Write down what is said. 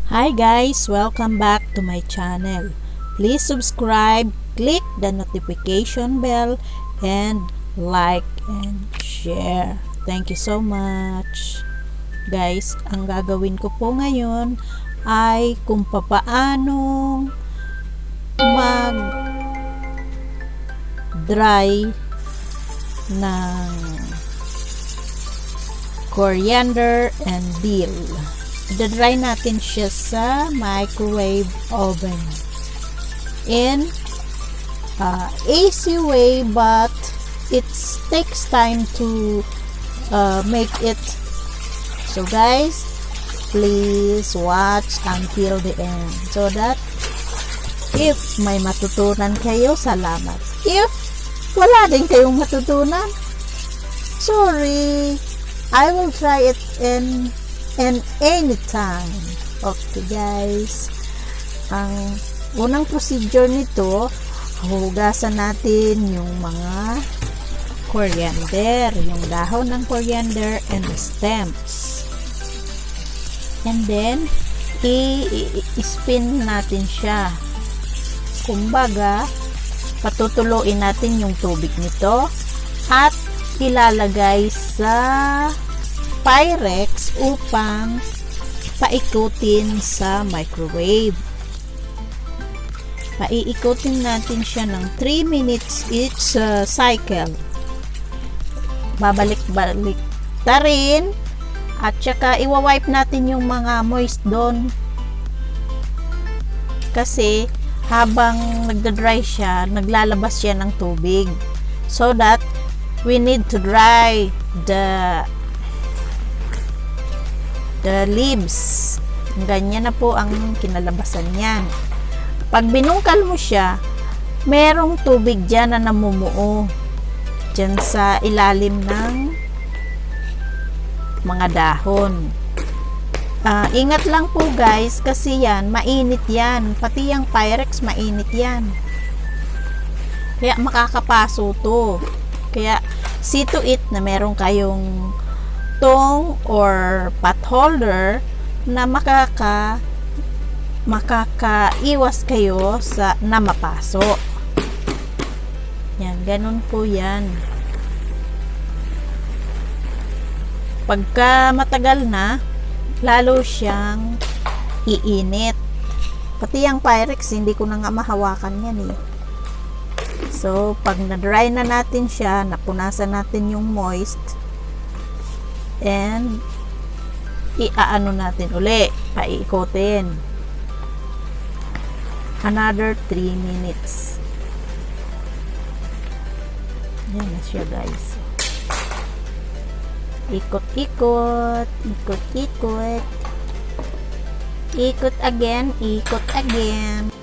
Hi guys, welcome back to my channel. Please subscribe, click the notification bell, and like and share. Thank you so much. Guys, ang gagawin ko po ngayon ay kung papaanong mag-dry ng coriander and dill. I-dry natin siya sa microwave oven in AC way, but it takes time to make it. So guys, please watch until the end so that if may matutunan kayo, salamat. If wala din kayong matutunan, sorry, I will try it in anytime. Okay guys, ang unang procedure nito, hugasan natin yung mga coriander, yung dahon ng coriander and the stems, and then i-spin natin siya. Kumbaga, patutuluin natin yung tubig nito at ilalagay sa Pyrex upang paikutin sa microwave. Paiikutin natin siya ng 3 minutes each cycle. Babalik-balik ta rin at saka iwa-wipe natin yung mga moist doon. Kasi habang nagda-dry siya, naglalabas siya ng tubig. So that we need to dry the leaves. Ganyan na po ang kinalabasan niyan. Pag binungkal mo siya, merong tubig dyan na namumuo dyan sa ilalim ng mga dahon. Ingat lang po guys, kasi yan, mainit yan. Pati yung Pyrex, mainit yan. Kaya makakapaso to. Kaya see to it na meron kayong tong or pot holder na makakaiwas kayo sa na mapaso. Yan, ganun po yan. Pagka matagal na, lalo siyang iinit. Pati yung Pyrex, hindi ko na nga mahawakan yan eh. So, pag na-dry na natin siya, napunasan natin yung moist, and iaano natin uli, paiikotin another 3 minutes. Yan na siya guys. Ikot-ikot, ikot-ikot, ikot again, ikot again.